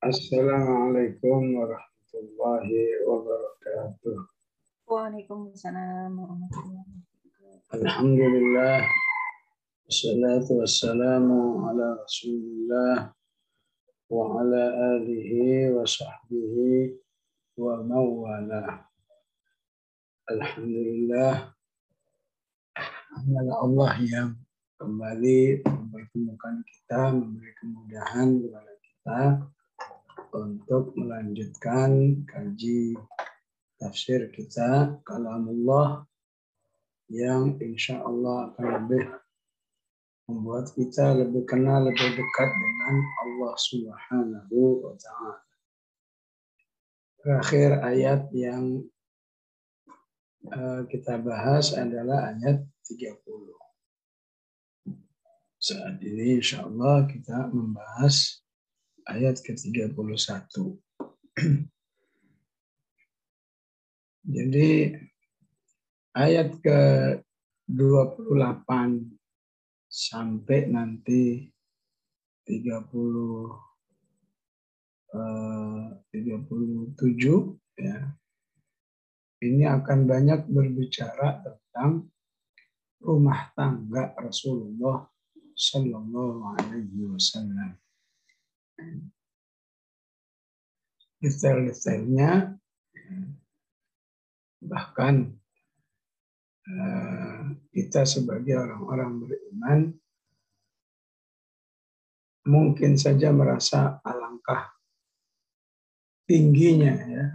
Assalamualaikum warahmatullahi wabarakatuh. Waalaikumsalam warahmatullahi wabarakatuh. Alhamdulillah, wassalatu wassalamu ala rasulillah wa ala alihi wa sahbihi wa mawala. Alhamdulillah, Allah yang kembali mempertemukan kita, memberi kemudahan kepada kita untuk melanjutkan kaji tafsir kita kalamullah yang insya Allah akan lebih membuat kita lebih kenal, lebih dekat dengan Allah Subhanahu wa Ta'ala. Terakhir ayat yang kita bahas adalah ayat 30. Saat ini insya Allah kita membahas ayat ke-31. Jadi ayat ke-28 sampai nanti 37 ya. Ini akan banyak berbicara tentang rumah tangga Rasulullah Sallallahu Alaihi Wasallam. Detail-detailnya bahkan kita sebagai orang-orang beriman mungkin saja merasa alangkah tingginya ya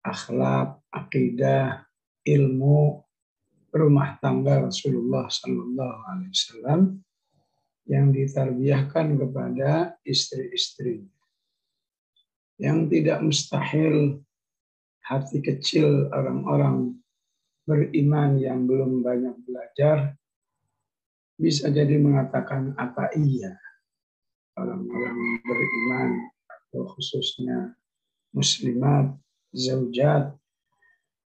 akhlak, akidah, ilmu rumah tangga Rasulullah Sallallahu Alaihi Wasallam yang ditarbiyahkan kepada istri-istri. Yang tidak mustahil hati kecil orang-orang beriman yang belum banyak belajar bisa jadi mengatakan apa iya orang-orang beriman atau khususnya muslimat, zaujat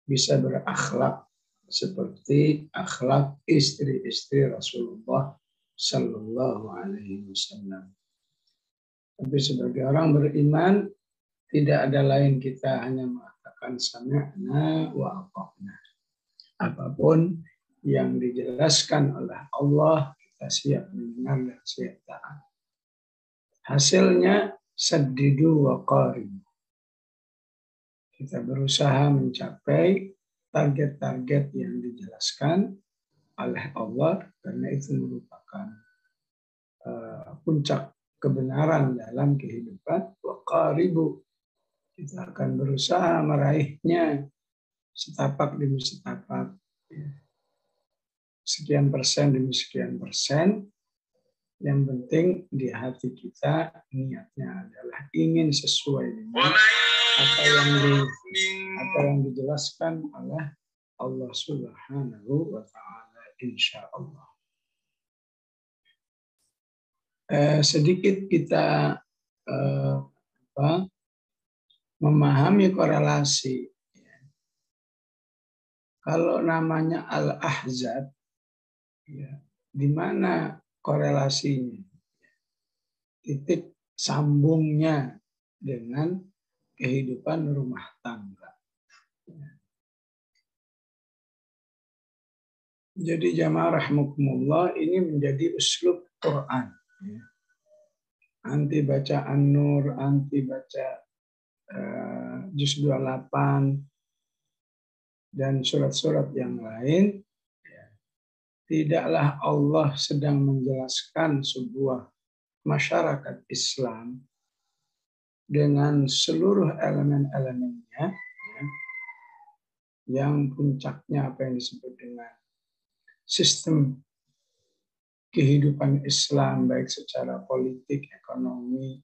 bisa berakhlak seperti akhlak istri-istri Rasulullah Sallallahu Alaihi Wasallam. Tapi sebagai orang beriman tidak ada lain kita hanya mengatakan sami'na wa ata'na. Apapun yang dijelaskan oleh Allah kita siap mendengar dan siap taat. Hasilnya saddidu wa qaribu. Kita berusaha mencapai target-target yang dijelaskan oleh Allah karena itu merupakan puncak kebenaran dalam kehidupan. Wa qaribu. Kita akan berusaha meraihnya setapak demi setapak. Sekian persen demi sekian persen. Yang penting di hati kita niatnya adalah ingin sesuai dengan apa yang dijelaskan oleh Allah Subhanahu wa Ta'ala insya Allah. Sedikit kita memahami korelasi. Kalau namanya Al-Ahzab, ya, di mana korelasinya? Titik sambungnya dengan kehidupan rumah tangga. Jadi jamaah rahimakumullah ini menjadi uslub Quran. Anti baca An-Nur, anti baca Juz 28 dan surat-surat yang lain. Tidaklah Allah sedang menjelaskan sebuah masyarakat Islam dengan seluruh elemen-elemennya yang puncaknya apa yang disebut dengan sistem kehidupan Islam baik secara politik, ekonomi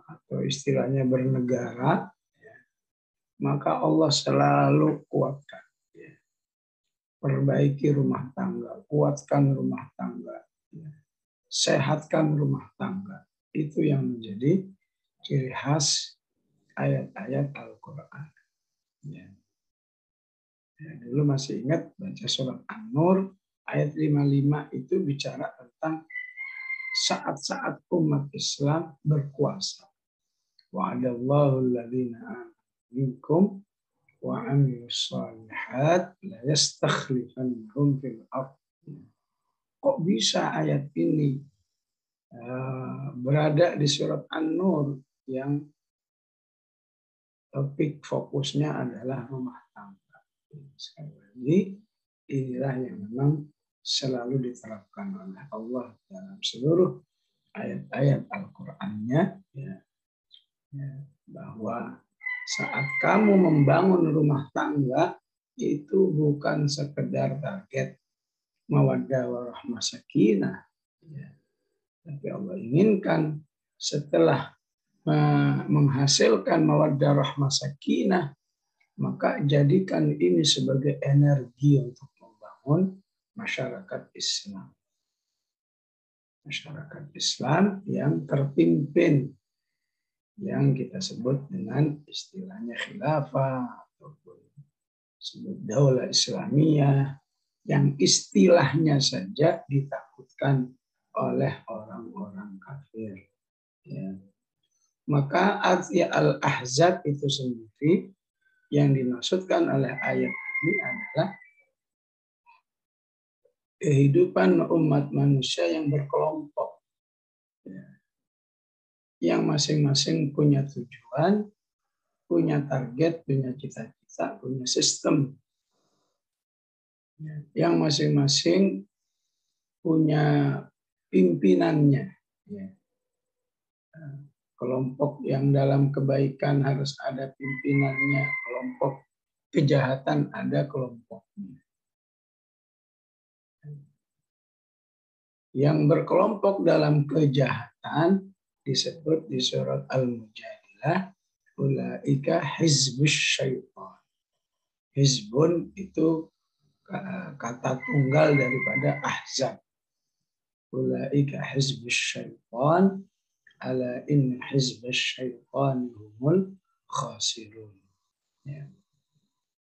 atau istilahnya bernegara, maka Allah selalu kuatkan. Perbaiki rumah tangga, kuatkan rumah tangga, sehatkan rumah tangga. Itu yang menjadi ciri khas ayat-ayat Al-Quran. Dulu masih ingat baca surat An-Nur, ayat 55 itu bicara tentang saat-saat umat Islam berkuasa. Wa'adallahu alladhina amanu minkum wa amilus shalihat la yastakhlifannahum fil ardh. Kok bisa ayat ini berada di surat An-Nur yang topik fokusnya adalah rumah tangga? Sekali lagi, inilah yang memang selalu diterapkan oleh Allah dalam seluruh ayat-ayat Al-Qur'annya, bahwa saat kamu membangun rumah tangga itu bukan sekedar target mawaddah warahmah sakinah, tapi Allah inginkan setelah menghasilkan mawaddah rahmah sakinah, maka jadikan ini sebagai energi untuk membangun masyarakat Islam. Masyarakat Islam yang terpimpin, yang kita sebut dengan istilahnya khilafah ataupun sebut daulah Islamiyah, yang istilahnya saja ditakutkan oleh orang-orang kafir. Ya. Maka ayat Al-Ahzab itu sendiri yang dimaksudkan oleh ayat ini adalah kehidupan umat manusia yang berkelompok, yang masing-masing punya tujuan, punya target, punya cita-cita, punya sistem, yang masing-masing punya pimpinannya. Kelompok yang dalam kebaikan harus ada pimpinannya, kelompok kejahatan ada kelompoknya. Yang berkelompok dalam kejahatan disebut di surat Al-Mujadilah, ulaika hizbus syaitan. Hizbun itu kata tunggal daripada ahzab. Ulaika hizbus syaitan, ala inna hizbus syaitan humul khasirun.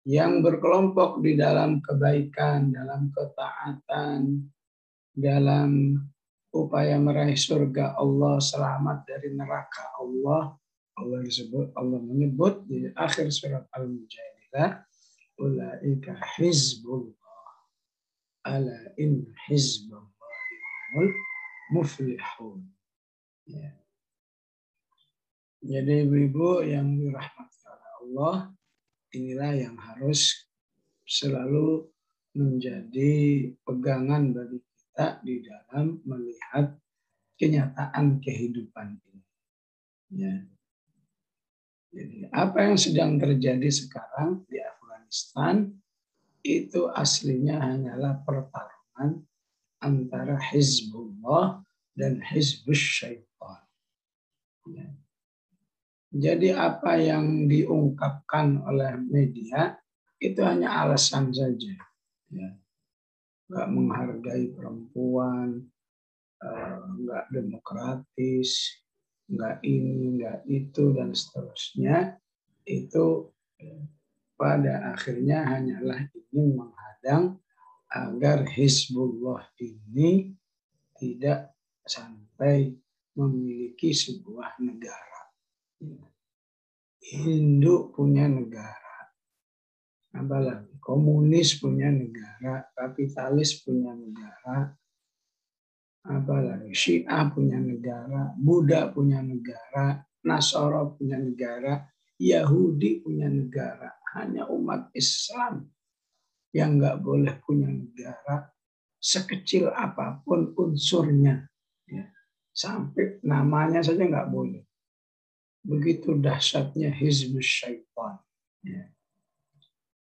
Yang berkelompok di dalam kebaikan, dalam ketaatan, dalam upaya meraih surga Allah, selamat dari neraka Allah. Allah menyebut di akhir surat Al-Mujadilah, ulaika hizbullah, ala inna hizballahi humul muflihun. Jadi ibu-ibu yang dirahmati oleh Allah, inilah yang harus selalu menjadi pegangan bagi kita di dalam melihat kenyataan kehidupan ini. Jadi apa yang sedang terjadi sekarang di Afghanistan itu aslinya hanyalah pertarungan antara Hizbullah dan Hizbus Syaitan. Jadi apa yang diungkapkan oleh media itu hanya alasan saja. Nggak menghargai perempuan, nggak demokratis, nggak ini, nggak itu, dan seterusnya. Itu pada akhirnya hanyalah ingin menghadang agar Hizbullah ini tidak sampai memiliki sebuah negara. Hindu punya negara, apalagi komunis punya negara, kapitalis punya negara, apalagi Syiah punya negara, Buddha punya negara, Nasara punya negara, Yahudi punya negara. Hanya umat Islam yang nggak boleh punya negara, sekecil apapun unsurnya, sampai namanya saja nggak boleh. Begitu dahsyatnya Hizbus Syaitan.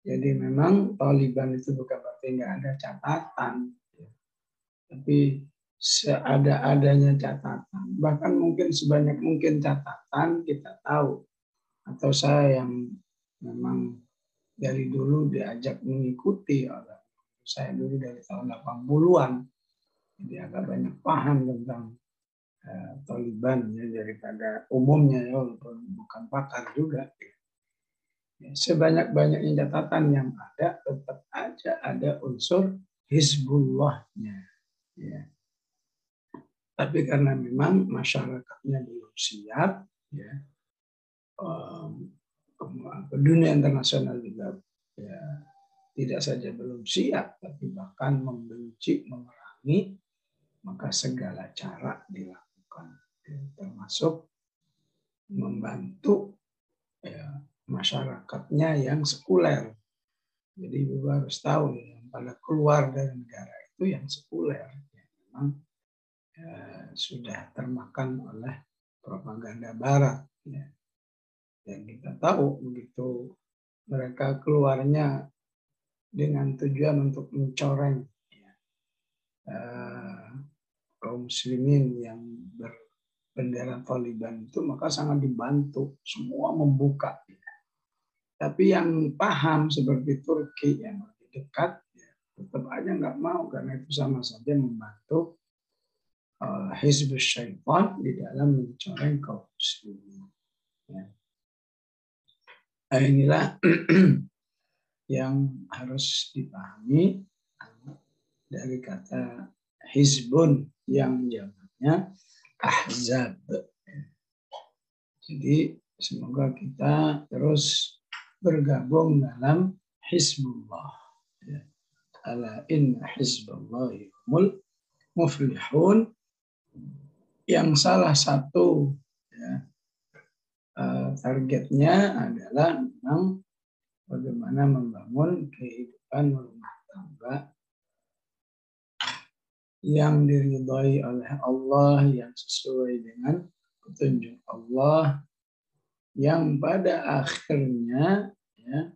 Jadi memang Taliban itu bukan berarti nggak ada catatan, tapi seada-adanya catatan. Bahkan mungkin sebanyak mungkin catatan kita tahu, atau saya yang memang dari dulu diajak mengikuti oleh saya dulu dari tahun 80-an, jadi agak banyak paham tentang Taliban daripada umumnya, walaupun bukan pakar juga. Sebanyak-banyaknya catatan yang ada, tetap aja ada unsur Hizbullahnya. Tapi karena memang masyarakatnya belum siap, ya, dunia internasional juga ya, tidak saja belum siap, tapi bahkan membenci, memerangi, maka segala cara dilakukan, ya, termasuk membantu ya, masyarakatnya yang sekuler. Jadi Ibu harus tahu yang pada keluar dari negara itu yang sekuler, ya, memang sudah termakan oleh propaganda Barat. Ya. Dan kita tahu begitu mereka keluarnya dengan tujuan untuk mencoreng ya, kaum muslimin yang berbendera Taliban itu, maka sangat dibantu, semua membuka. Ya. Tapi yang paham seperti Turki yang lebih dekat, ya, tetap aja nggak mau karena itu sama saja membantu Hizbus Syaitan di dalam mencoreng kaum muslimin. Ya. Nah, inilah yang harus dipahami dari kata Hizbun yang jamaknya Ahzab. Jadi semoga kita terus bergabung dalam Hizbullah. Ala inna hizballahi humul muflihun, yang salah satu ya, targetnya adalah memang bagaimana membangun kehidupan rumah tangga yang diridhai oleh Allah, yang sesuai dengan petunjuk Allah, yang pada akhirnya ya,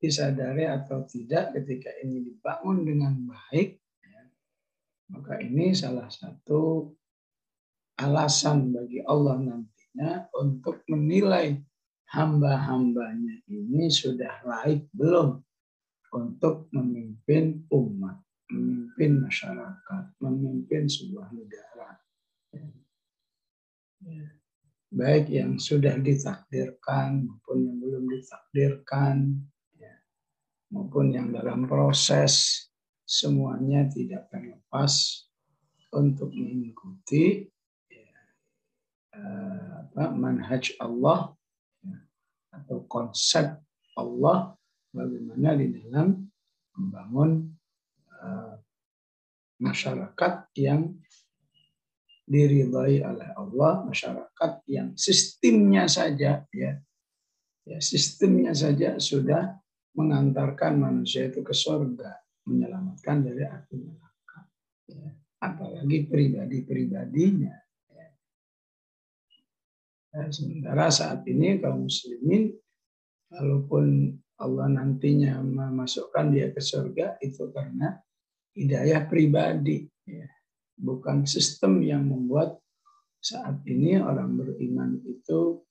disadari atau tidak ketika ini dibangun dengan baik, ya, maka ini salah satu alasan bagi Allah nantinya untuk menilai hamba-hambanya ini sudah laik belum untuk memimpin umat, memimpin masyarakat, memimpin sebuah negara. Baik yang sudah ditakdirkan maupun yang belum ditakdirkan, maupun yang dalam proses, semuanya tidak terlepas untuk mengikuti manhaj Allah atau konsep Allah bagaimana di dalam membangun masyarakat yang diridhai oleh Allah, masyarakat yang sistemnya saja ya sistemnya saja sudah mengantarkan manusia itu ke surga, menyelamatkan dari api neraka. Ya. Apalagi pribadi-pribadinya. Ya. Sementara saat ini kaum muslimin, walaupun Allah nantinya memasukkan dia ke surga, itu karena hidayah pribadi. Ya. Bukan sistem yang membuat saat ini orang beriman itu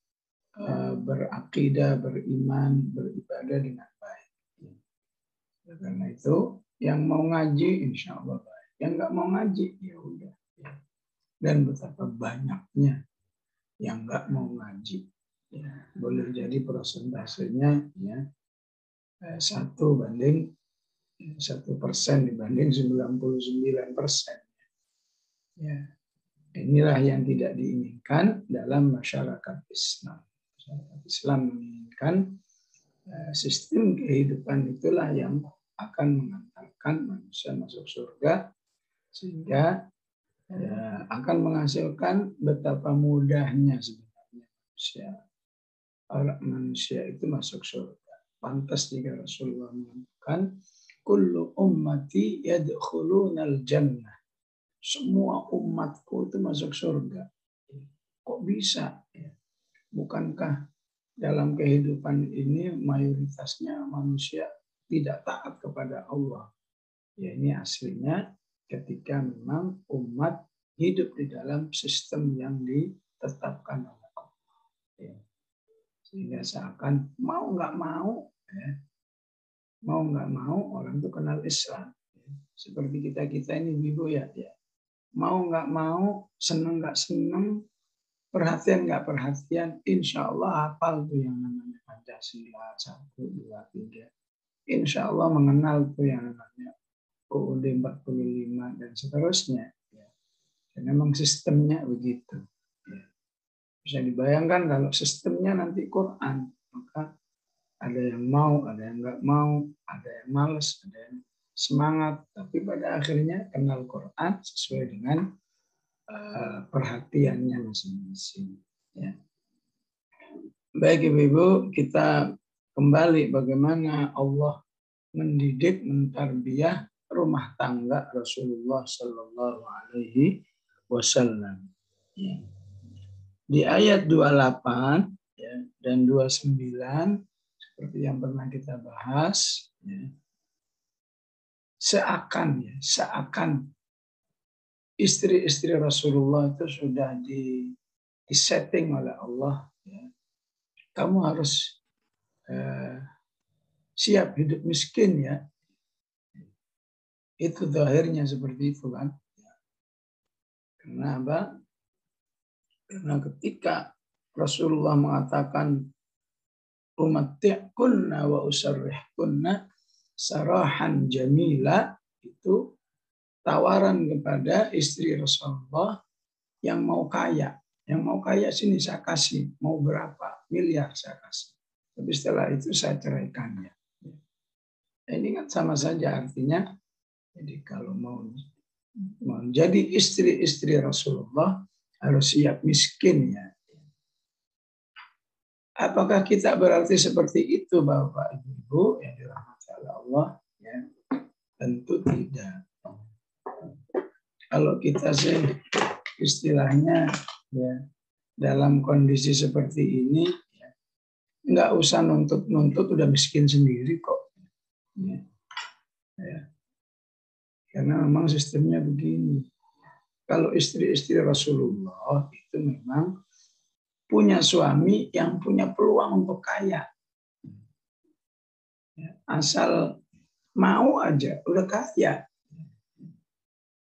berakidah, beriman, beribadah dengan baik. Karena itu, yang mau ngaji insya Allah baik. Yang nggak mau ngaji, ya udah. Dan betapa banyaknya yang nggak mau ngaji. Ya, boleh jadi persentasenya ya 1% dibanding 99%. Ya, inilah yang tidak diinginkan dalam masyarakat Islam. Masyarakat Islam menginginkan sistem kehidupan itulah yang akan mengantarkan manusia masuk surga, sehingga akan menghasilkan betapa mudahnya sebenarnya manusia itu masuk surga. Pantas jika Rasulullah mengatakan, kullu ummati yadkhulunal jannah. Semua umatku itu masuk surga. Kok bisa? Bukankah dalam kehidupan ini mayoritasnya manusia tidak taat kepada Allah? Ya, ini aslinya ketika memang umat hidup di dalam sistem yang ditetapkan oleh Allah. Ya. Sehingga seakan mau nggak mau, orang itu kenal Islam. Seperti kita ini Ibu ya. Mau nggak mau, seneng nggak seneng, perhatian nggak perhatian, insya Allah hafal tuh yang namanya Pancasila 1, 2, 3. Insya Allah mengenal tuh yang namanya UUD 45 dan seterusnya. Dan memang sistemnya begitu. Ya. Bisa dibayangkan kalau sistemnya nanti Quran, maka ada yang mau, ada yang nggak mau, ada yang malas, ada yang semangat. Tapi pada akhirnya kenal Quran sesuai dengan perhatiannya masing-masing. Ya. Baik Ibu-Ibu, kita kembali bagaimana Allah mendidik, mentarbiyah rumah tangga Rasulullah Sallallahu Alaihi Wasallam. Ya. Di ayat 28 ya, dan 29 seperti yang pernah kita bahas, ya, seakan istri-istri Rasulullah itu sudah disetting oleh Allah. Ya. Kamu harus siap hidup miskin ya. Itu zahirnya seperti itu kan. Kenapa? Karena ketika Rasulullah mengatakan umatti'kunna wa usarrihkunna sarahan jamila, itu tawaran kepada istri Rasulullah yang mau kaya. Yang mau kaya sini saya kasih, mau berapa miliar saya kasih. Tapi setelah itu saya ceraikan ya. Ini kan sama saja artinya. Jadi kalau mau jadi istri-istri Rasulullah harus siap miskin ya. Apakah kita berarti seperti itu Bapak Ibu yang dirahmati Allah? Ya, tentu tidak. Kalau kita sih istilahnya ya dalam kondisi seperti ini ya, nggak usah nuntut udah miskin sendiri kok. Ya. Ya. Karena memang sistemnya begini. Kalau istri-istri Rasulullah itu memang punya suami yang punya peluang untuk kaya. Asal mau aja, udah kaya.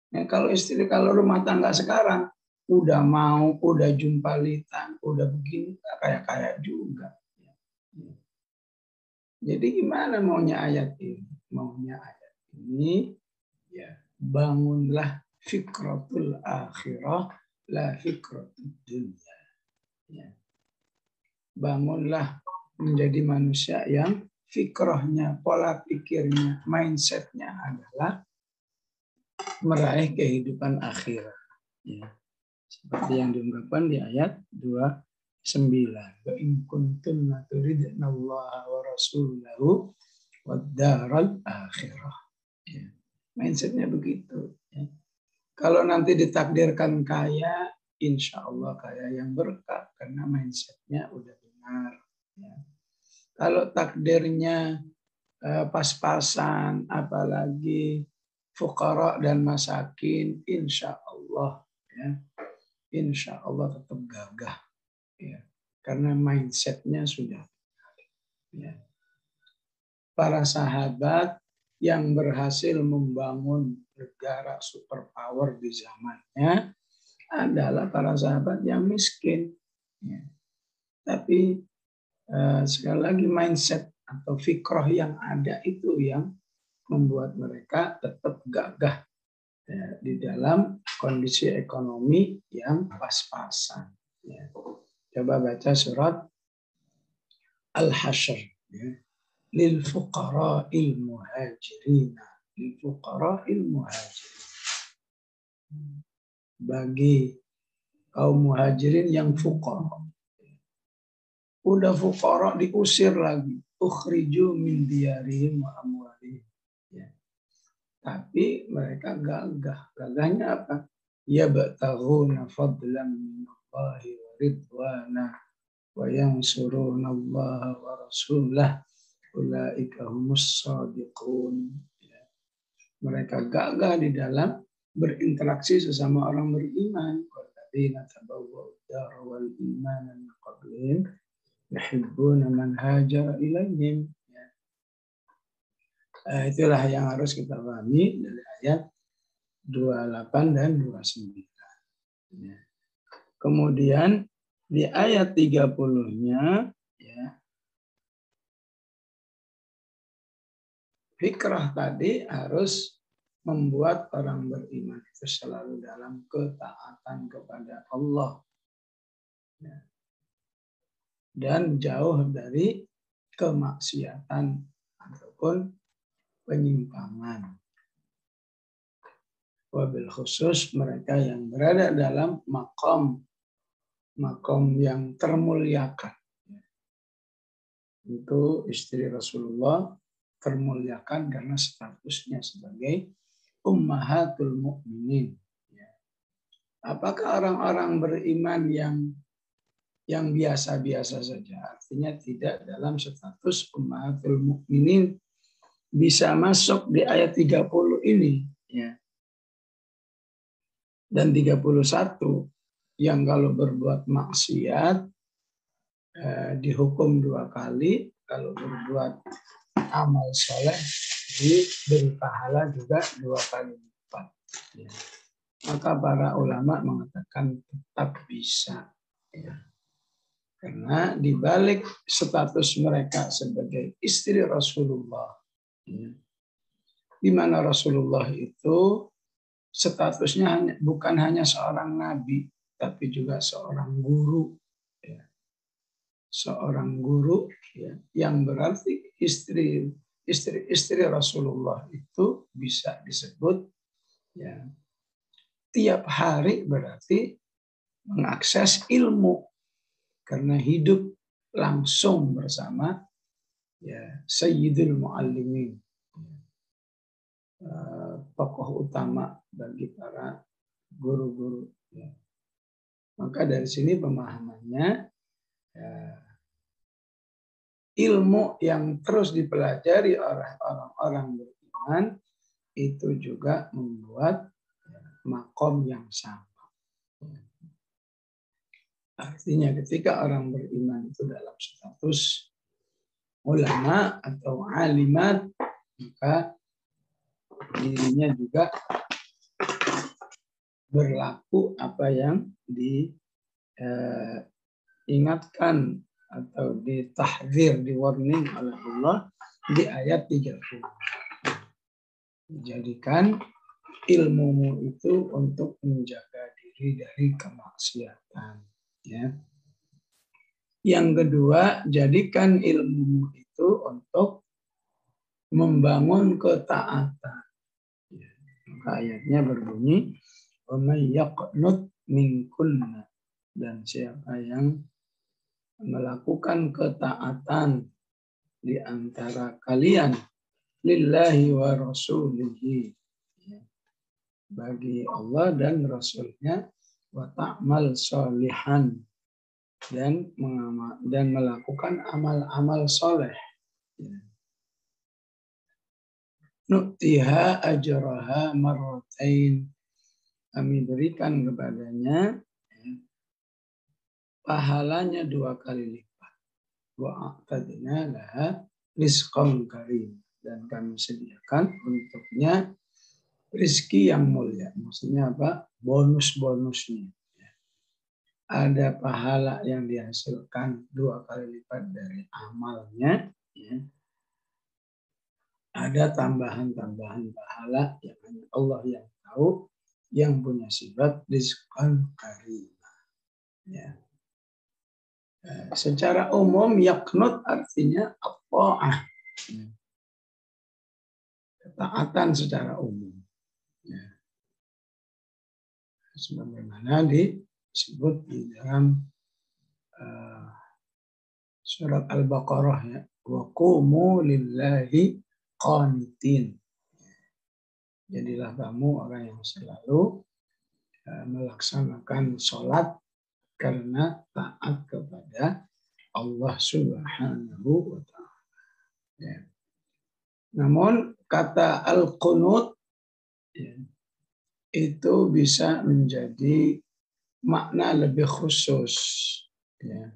Ya, kalau rumah tangga sekarang, udah mau, udah jumpalitan, udah begini, kaya-kaya juga. Jadi gimana maunya ayat ini? Maunya ayat ini, ya bangunlah fikratul akhirah, la fikratul dunia. Ya. Bangunlah menjadi manusia yang fikrahnya, pola pikirnya, mindsetnya adalah meraih kehidupan akhirat. Ya. Seperti yang diungkapkan di ayat 29. Wa in kuntunna turidnallaha wa rasulahu wad daral akhirah. Ya. Mindsetnya begitu. Ya. Kalau nanti ditakdirkan kaya, insya Allah kaya yang berkah karena mindsetnya udah benar. Ya. Kalau takdirnya pas-pasan, apalagi fuqara dan masakin, insya Allah, ya, insya Allah tetap gagah, ya, karena mindsetnya sudah benar. Ya. Para sahabat yang berhasil membangun negara superpower di zamannya adalah para sahabat yang miskin. Ya. Tapi sekali lagi mindset atau fikrah yang ada itu yang membuat mereka tetap gagah ya, di dalam kondisi ekonomi yang pas-pasan. Ya. Coba baca surat Al-Hasyr. Ya. Lil fuqara'il muhajirin. Lil fuqara'il muhajirin. Bagi kaum muhajirin yang fuqara. Udah fuqara diusir lagi. Ukhriju min diyarihim wa amwalihim. Ya. Tapi mereka gagah. Gagahnya apa? Yabtaghuna fadlan minallahi wa ridwana wa yansuruna Allah wa rasulah. Ulaika humus shadiqun. Ya. Mereka gagah di dalam berinteraksi sesama orang beriman. Walladzina tabawwa'ud dara wal imana min qablihim yuhibbuna man hajara ilaihim. Itulah yang harus kita pahami dari ayat 28 dan 29. Ya. Kemudian di ayat 30-nya ya, fikrah tadi harus membuat orang beriman itu selalu dalam ketaatan kepada Allah. Dan jauh dari kemaksiatan ataupun penyimpangan. Wabil khusus mereka yang berada dalam makom yang termuliakan. Itu istri Rasulullah termuliakan karena statusnya sebagai ummahatul mukminin. Apakah orang-orang beriman yang biasa-biasa saja, artinya tidak dalam status ummahatul mukminin, bisa masuk di ayat 30 ini, ya. Dan 31 yang kalau berbuat maksiat dihukum 2 kali, kalau berbuat amal soleh diberi pahala juga 2 kali lipat. Ya. Maka para ulama mengatakan tetap bisa. Ya. Karena dibalik status mereka sebagai istri Rasulullah, ya, di mana Rasulullah itu statusnya bukan hanya seorang nabi, tapi juga seorang guru, ya. Seorang guru, ya, yang berarti istri Rasulullah itu bisa disebut, ya, tiap hari berarti mengakses ilmu. Karena hidup langsung bersama, ya, Sayyidul Muallimin, tokoh utama bagi para guru-guru. Ya. Maka dari sini pemahamannya, ya, ilmu yang terus dipelajari oleh orang-orang beriman itu juga membuat, ya, makom yang sama. Artinya ketika orang beriman itu dalam status ulama atau alimat, maka dirinya juga berlaku apa yang diingatkan atau ditahdzir, di-warning oleh Allah di ayat 30. Jadikan ilmumu itu untuk menjaga diri dari kemaksiatan. Ya. Yang kedua, jadikan ilmumu itu untuk membangun ketaatan. Ya. Maka ayatnya berbunyi, "Wa may yaqnut minkunna", dan siapa yang melakukan ketaatan di antara kalian lillahi wa rasulihi, ya, bagi Allah dan Rasulnya, wa ta'mal sholihan, dan melakukan amal-amal soleh, ya. Nu'tiha ajraha marratain, kami berikan kepadanya, ya, pahalanya 2 kali lipat. Wa a'tadna laha rizqan karim, dan kami sediakan untuknya rizki yang mulia. Maksudnya apa? Bonus-bonusnya. Ada pahala yang dihasilkan 2 kali lipat dari amalnya. Ya. Ada tambahan-tambahan pahala yang hanya Allah yang tahu, yang punya sifat rizqan karim. Ya. Secara umum yaqnut artinya at-ta'ah. Ya. Ketaatan secara umum. Ya. Sebagaimana disebut di dalam surat Al-Baqarah, ya, wa qumu lillahi qanitin. Jadilah kamu orang yang selalu melaksanakan sholat karena taat kepada Allah Subhanahu wa ta'ala. Ya. Namun kata al-qunut, ya, itu bisa menjadi makna lebih khusus. Ya.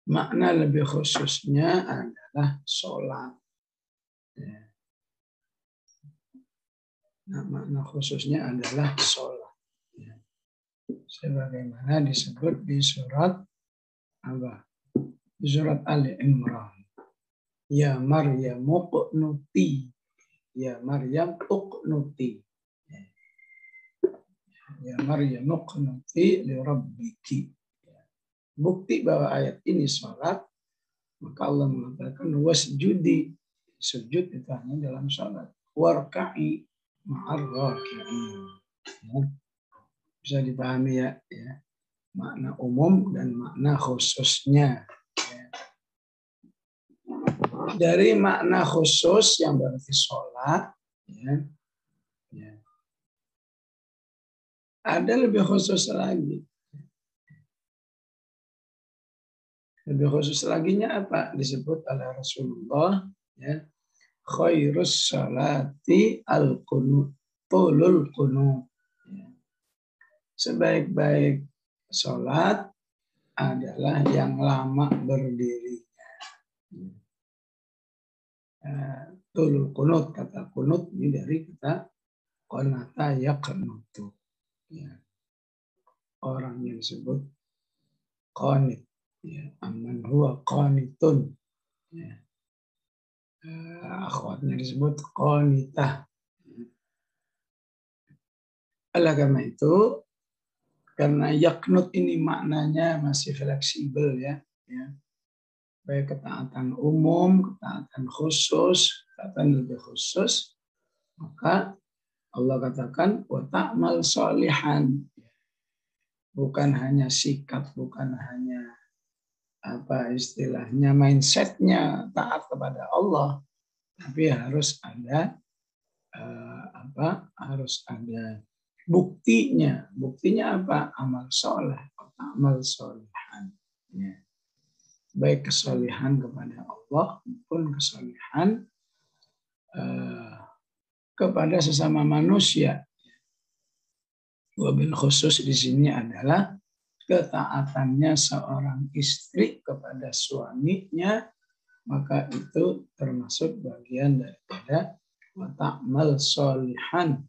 Makna lebih khususnya adalah sholat. Ya. Nah, makna khususnya adalah sholat. Ya. Sebagaimana disebut di surat apa? Di surat Ali Imran. Ya Maryam uqnuti. Ya Maryam uqnuti. Ya. Ya Maryam uqnuti li rabbiki. Bukti bahwa ayat ini sholat, maka Allah mengatakan wasjudi, sujud itu hanya dalam sholat. Warka'i ma'ar raki'in. Ya. Bisa dipahami ya, makna umum dan makna khususnya. Ya. Dari makna khusus yang berarti sholat, ada lebih khusus lagi. Lebih khusus laginya apa? Disebut oleh Rasulullah, khairus salati al-qunut, tulul qunut. Sebaik-baik sholat adalah yang lama berdirinya. Tulul qunut, kata qunut ini dari kata qanata yaqnutu. Orang yang disebut qanit. Amman huwa qanitun. Akhwatnya disebut qanitah. Oleh karena itu, karena yaknut ini maknanya masih fleksibel ya. Baik ketaatan umum, ketaatan khusus, ketaatan lebih khusus, maka Allah katakan wa ta'mal sholihan. Bukan hanya sikap, bukan hanya apa istilahnya mindsetnya taat kepada Allah, tapi harus ada harus ada buktinya. Buktinya apa? Amal soleh, amal solehan. Baik kesolehan kepada Allah maupun kesolehan kepada sesama manusia. Wabil khusus di sini adalah ketaatannya seorang istri kepada suaminya, maka itu termasuk bagian daripada ta'mal sholihan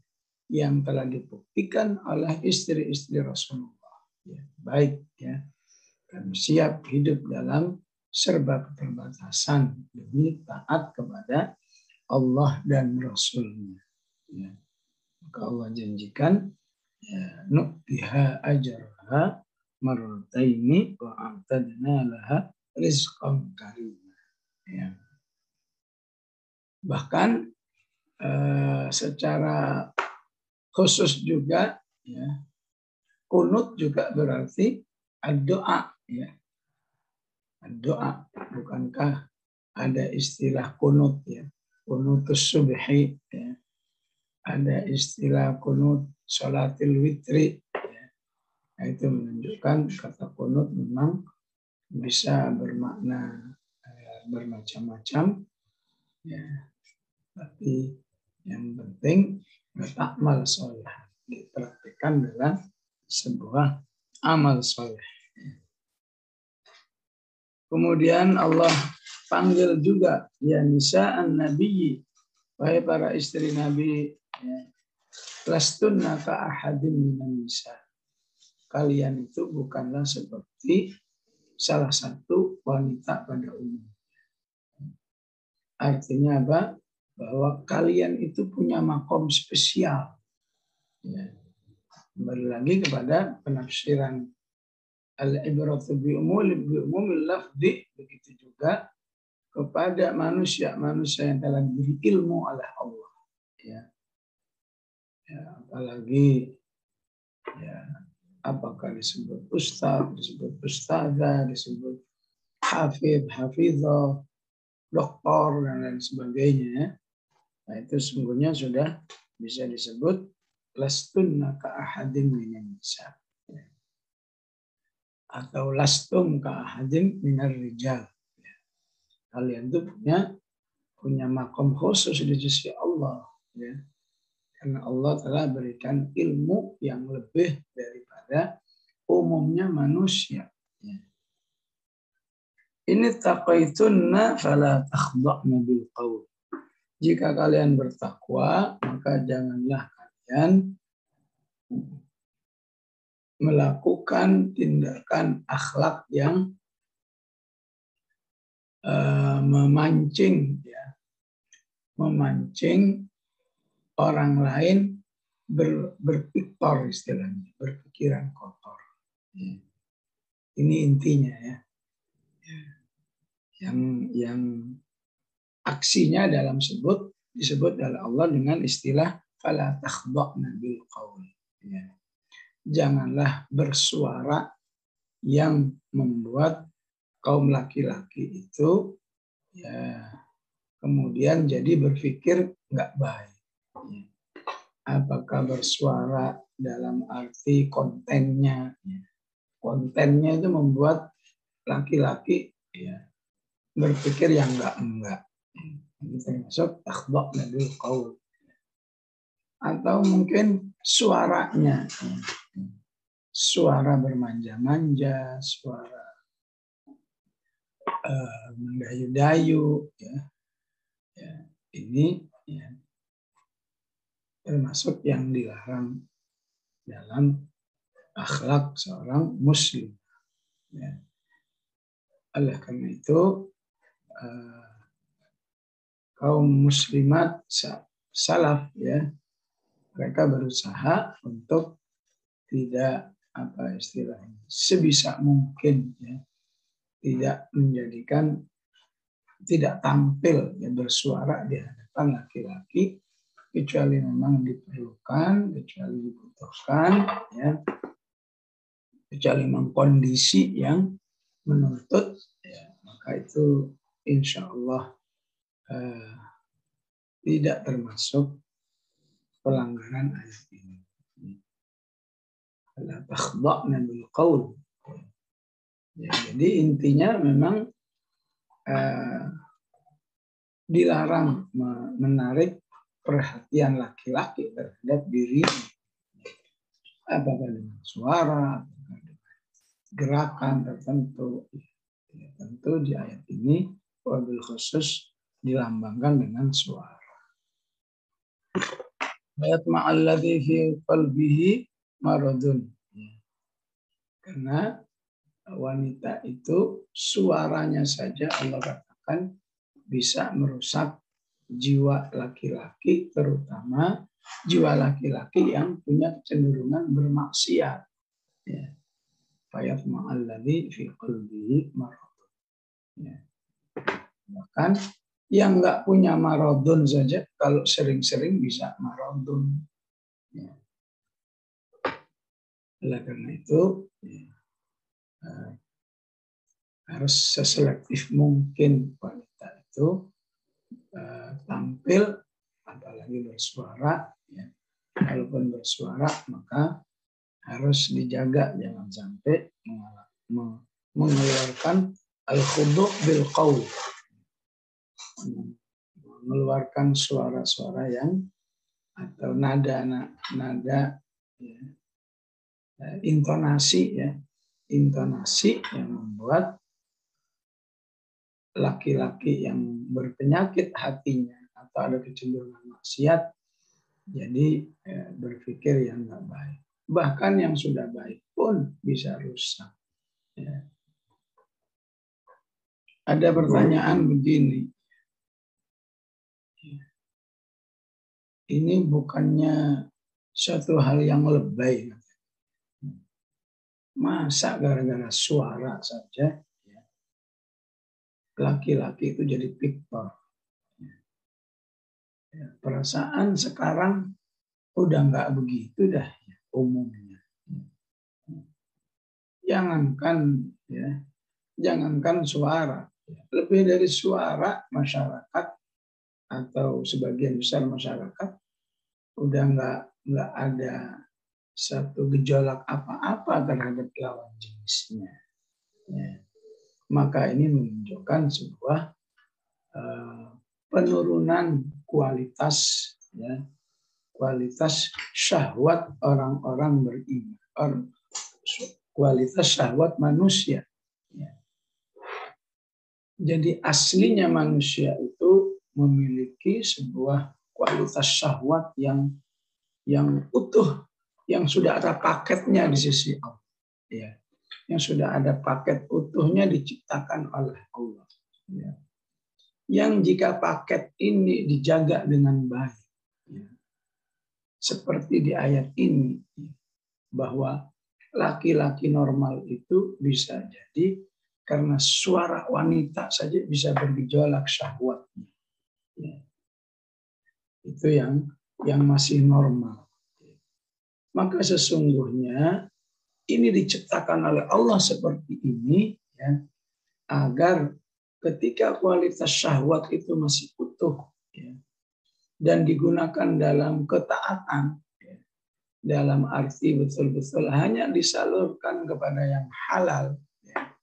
yang telah dibuktikan oleh istri-istri Rasulullah. Baik kami siap hidup dalam serba keterbatasan demi taat kepada Allah dan Rasulnya. Maka Allah janjikan nu'tiha ajraha marrataini wa a'tadna laha rizqan karimah. Bahkan secara khusus juga kunut juga berarti doa. Doa, bukankah ada istilah kunut kunutus subhi, ada istilah kunut sholatil witri. Itu menunjukkan kata kunut memang bisa bermakna bermacam-macam, tapi yang penting ta'mal sholih dipraktikkan dalam sebuah amal sholih. Kemudian Allah panggil juga ya nisa'an nabiyyi, wahai para istri Nabi, lastunna ka ahadin minan nisa. Kalian itu bukanlah seperti salah satu wanita pada umumnya. Artinya apa? Bahwa kalian itu punya makom spesial. Kembali lagi kepada penafsiran al-ibratu bi umumil lafzi, begitu juga kepada manusia yang telah diberi ilmu oleh Allah. Apalagi apakah disebut ustaz, disebut ustazah, disebut hafidh, hafidhah, doktor dan lain sebagainya. Nah, itu sungguhnya sudah bisa disebut lastunna ka ahadin minan nisa. Atau lastum ka ahadin minar rijal. Kalian itu punya makom khusus di sisi Allah. Karena Allah telah berikan ilmu yang lebih daripada umumnya manusia. Ini taqaitunna fala takhda'na bil qaul. Jika kalian bertakwa, maka janganlah kalian melakukan tindakan akhlak yang memancing orang lain berpiktor istilahnya, berpikiran kotor. Ini intinya ya. Yang aksinya disebut oleh Allah dengan istilah fala takhda'na bil qaul. Ya. Janganlah bersuara yang membuat kaum laki-laki itu ya kemudian jadi berpikir nggak baik. Ya. Apakah bersuara dalam arti kontennya? Ya. Kontennya itu membuat laki-laki ya berpikir yang enggak. Ini termasuk takhda'na bil qaul. Atau mungkin suaranya, suara bermanja-manja, suara mendayu-dayu, ya. Ini ya, termasuk yang dilarang dalam akhlak seorang muslim. Ya. Oleh karena itu kaum muslimat salaf ya mereka berusaha untuk tidak apa istilahnya sebisa mungkin ya tidak menjadikan tidak tampil ya, bersuara di hadapan laki-laki kecuali memang diperlukan, kecuali dibutuhkan ya kecuali memang kondisi yang menuntut ya maka itu insya Allah tidak termasuk pelanggaran ayat ini. La takhda'na bil qaul. Ya, jadi intinya memang dilarang menarik perhatian laki-laki terhadap diri apakah dengan suara, gerakan tertentu. Ya, tentu di ayat ini wabil khusus dilambangkan dengan suara. Ayat ma'alladhi fi qalbihi maradun. Karena wanita itu suaranya saja Allah katakan bisa merusak jiwa laki-laki, terutama jiwa laki-laki yang punya kecenderungan bermaksiat. Ya. Ayat ma'alladhi fi qalbihi maradun. Ya. Bahkan yang nggak punya maradun saja kalau sering-sering bisa maradun. Ya. Oleh karena itu ya, harus seselektif mungkin wanita itu tampil apalagi bersuara. Ya. Kalaupun bersuara maka harus dijaga jangan sampai mengeluarkan al-khudu' bil qaul. Mengeluarkan suara-suara yang atau nada ya, intonasi yang membuat laki-laki yang berpenyakit hatinya atau ada kecenderungan maksiat jadi berpikir yang nggak baik, bahkan yang sudah baik pun bisa rusak. Ya. Ada pertanyaan begini. Ini bukannya suatu hal yang lebay. Masa gara-gara suara saja laki-laki itu jadi piktor. Perasaan sekarang udah nggak begitu dah umumnya. Jangankan suara, lebih dari suara masyarakat atau sebagian besar masyarakat udah nggak ada satu gejolak apa-apa terhadap lawan jenisnya. Ya. Maka ini menunjukkan sebuah penurunan kualitas syahwat orang-orang beriman, kualitas syahwat manusia. Ya. Jadi aslinya manusia itu memiliki sebuah kualitas syahwat yang utuh, yang sudah ada paketnya di sisi Allah. Ya. Yang sudah ada paket utuhnya diciptakan oleh Allah. Ya. Yang jika paket ini dijaga dengan baik, ya. seperti di ayat ini, bahwa laki-laki normal itu bisa jadi karena suara wanita saja bisa bergejolak syahwatnya. Itu yang masih normal. Maka sesungguhnya ini diciptakan oleh Allah seperti ini, ya, agar ketika kualitas syahwat itu masih utuh, ya, dan digunakan dalam ketaatan, ya, dalam arti betul-betul hanya disalurkan kepada yang halal, ya,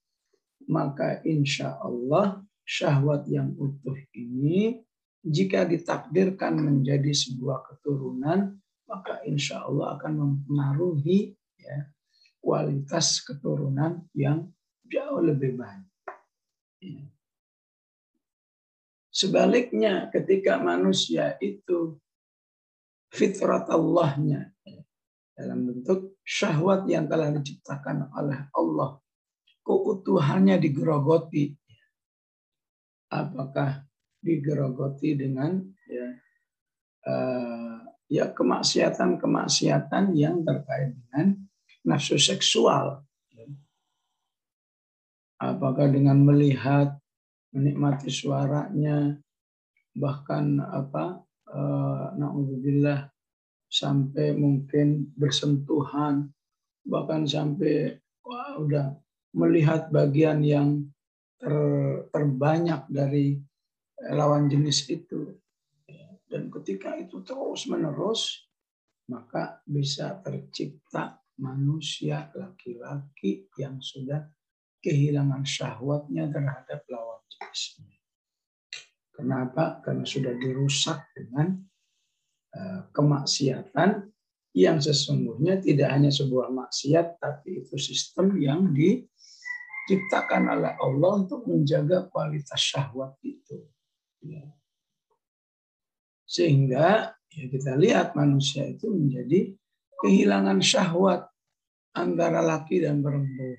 maka insya Allah syahwat yang utuh ini jika ditakdirkan menjadi sebuah keturunan, maka insya Allah akan mempengaruhi, ya, kualitas keturunan yang jauh lebih baik. Sebaliknya ketika manusia itu fitrat Allahnya dalam bentuk syahwat yang telah diciptakan oleh Allah, keutuhannya digerogoti. Apakah digerogoti dengan ya kemaksiatan-kemaksiatan yang terkait dengan nafsu seksual? Apakah dengan melihat, menikmati suaranya, bahkan naudzubillah sampai mungkin bersentuhan, bahkan sampai udah melihat bagian yang terbanyak dari lawan jenis itu. Dan ketika itu terus menerus, maka bisa tercipta manusia laki-laki yang sudah kehilangan syahwatnya terhadap lawan jenisnya. Kenapa? Karena sudah dirusak dengan kemaksiatan yang sesungguhnya tidak hanya sebuah maksiat, tapi itu sistem yang diciptakan oleh Allah untuk menjaga kualitas syahwat itu. Sehingga ya kita lihat manusia itu menjadi kehilangan syahwat antara laki dan perempuan.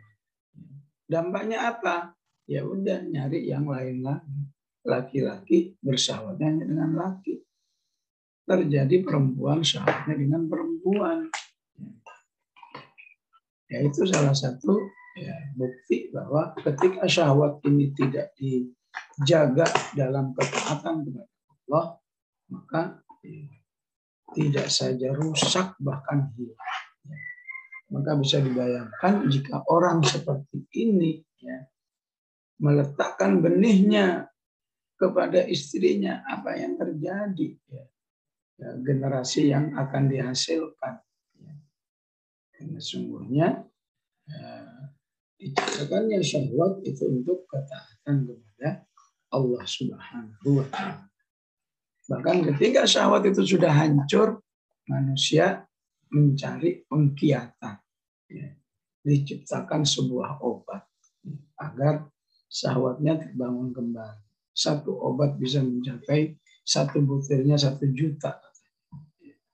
Dampaknya apa? Ya udah nyari yang lain lagi. Laki-laki bersyahwatnya dengan laki. Terjadi perempuan syahwatnya dengan perempuan. Ya itu salah satu ya, bukti bahwa ketika syahwat ini tidak dijaga dalam ketaatan kepada Allah, maka ya, tidak saja rusak bahkan hilang. Maka bisa dibayangkan jika orang seperti ini ya, meletakkan benihnya kepada istrinya, apa yang terjadi? Ya, generasi yang akan dihasilkan. Ya. Karena sungguhnya diciptakannya syahwat itu untuk ketaatan kepada Allah Subhanahu wa Ta'ala. Bahkan ketika syahwat itu sudah hancur, manusia mencari pengkiatan. Ya. Diciptakan sebuah obat agar syahwatnya terbangun kembali. Satu obat bisa mencapai 1 butirnya 1 juta.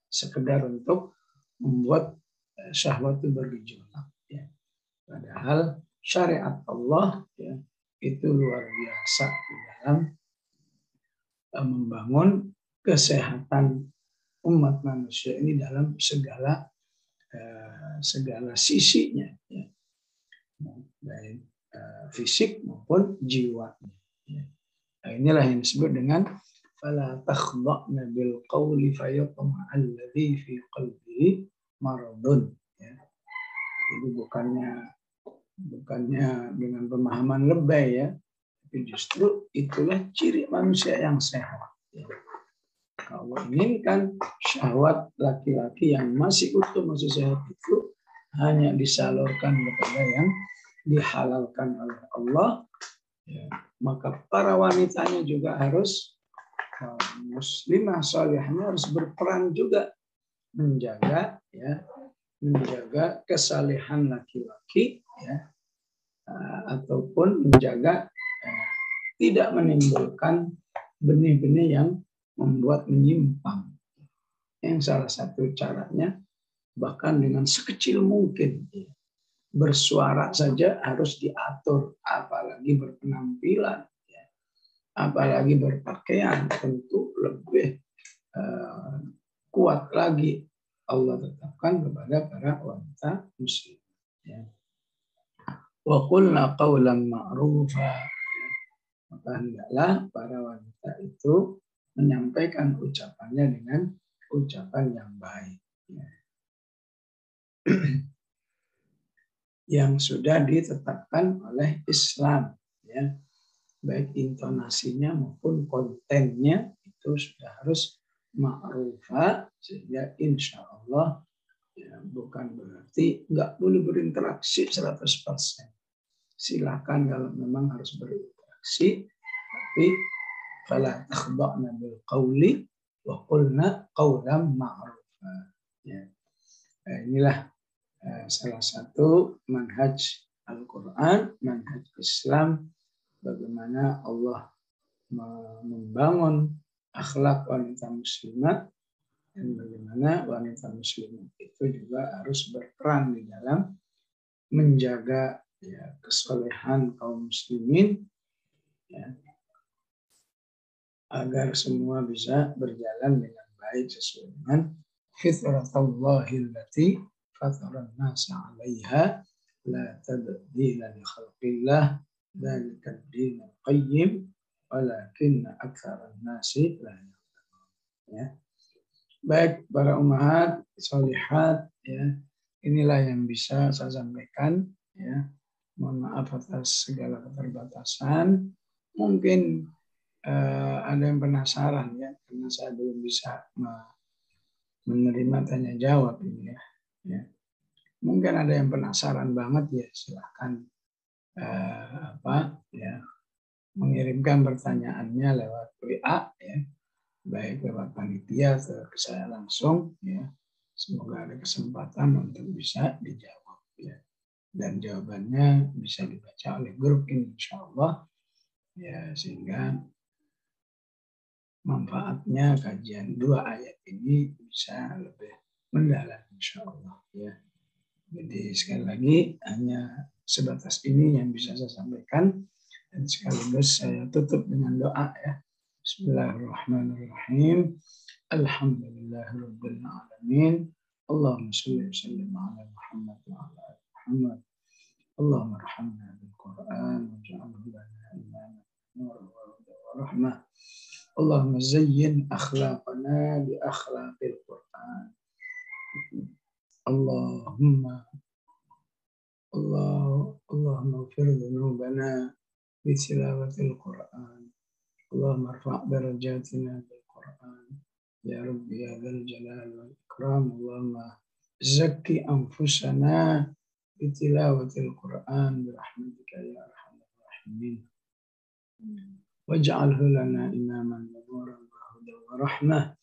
Sekedar untuk membuat syahwat itu bergejolak. Ya. Padahal syariat Allah ya, itu luar biasa di dalam membangun kesehatan umat manusia ini dalam segala sisinya, ya. Baik fisik maupun jiwa. Ya. Nah, inilah yang disebut dengan fala takhda'na bil qawli fayatma alladhi fi qalbihi maradun. Ya. Jadi bukannya dengan pemahaman lebay ya, tapi justru itulah ciri manusia yang sehat. Ya. Allah inginkan syahwat laki-laki yang masih utuh, masih sehat itu hanya disalurkan kepada yang dihalalkan oleh Allah. Ya. Maka para wanitanya juga harus muslimah salihahnya harus berperan juga menjaga kesalehan laki-laki ya, ataupun menjaga tidak menimbulkan benih-benih yang membuat menyimpang. Yang salah satu caranya bahkan dengan sekecil mungkin bersuara saja harus diatur, apalagi berpenampilan, apalagi berpakaian, tentu lebih kuat lagi Allah tetapkan kepada para wanita muslim. Ya. Wa qulna qawlan ma'rufa. Ya. Maka hendaklah para wanita itu menyampaikan ucapannya dengan ucapan yang baik. Ya. Yang sudah ditetapkan oleh Islam. Ya. Baik intonasinya maupun kontennya itu sudah harus ma'rufa, sehingga insya Allah ya, bukan berarti nggak boleh berinteraksi 100%. Silakan kalau memang harus berinteraksi, tapi fala takhda'na bil qawli wa qulna qawlan ma'rufa. Ya. Inilah salah satu manhaj Al-Quran, manhaj Islam, bagaimana Allah membangun akhlak wanita muslimah dan bagaimana wanita muslimah itu juga harus berperan di dalam menjaga ya, kesolehan kaum muslimin ya, agar semua bisa berjalan dengan baik sesuai dengan fitratallahi allati fataran nasa 'alaiha la tabdila li khalqillah dzalika ad-dinul qayyim walakinna aktsaran nasi la ya'lamun. Ya. Baik para ummahat sholihat ya, inilah yang bisa saya sampaikan ya. Mohon maaf atas segala keterbatasan. Mungkin ada yang penasaran ya, karena saya belum bisa menerima tanya jawab ini ya. Ya. Mungkin ada yang penasaran banget ya, silahkan mengirimkan pertanyaannya lewat WA ya, baik lewat panitia atau ke saya langsung ya. Semoga ada kesempatan untuk bisa dijawab ya, dan jawabannya bisa dibaca oleh grup ini insya Allah ya, sehingga manfaatnya kajian 2 ayat ini bisa lebih mendalam insya Allah ya. Jadi sekali lagi hanya sebatas ini yang bisa saya sampaikan. Dan sekaligus saya tutup dengan doa ya. Bismillahirrahmanirrahim. Alhamdulillahirabbil alamin. Allahumma shalli wa sallim ala Muhammad wa ala ali Muhammad. Allahumma arhamna bil Qur'an waj'alhu lana imaman wa nuran wa rahmah. Allahumma zayyin akhlaqana bi akhlaqil Qur'an. Allahumma ighfir dhunubana بتلاوة القرآن اللهم ارفع درجاتنا بالقرآن يا رب يا ذا الجلال والإكرام اللهم زكي أنفسنا بتلاوة القرآن برحمتك يا أرحم الراحمين واجعله لنا إماما ونورا وهدى ورحمة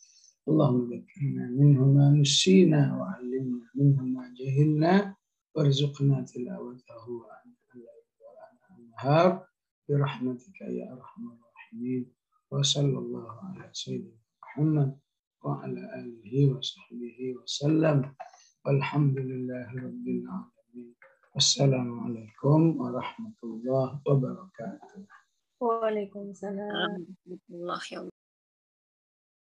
اللهم ذكرنا منه ما نسينا وعلمنا منه ما جهلنا وارزقنا تلاوته وأنت الليل وأنا النهار برحمتك يا أرحم الراحمين وصلى الله على سيدنا محمد وعلى آله وصحبه وسلم والحمد لله رب العالمين والسلام عليكم ورحمة الله وبركاته. Waalaikumsalam. Warahmatullahi wabarakatuh.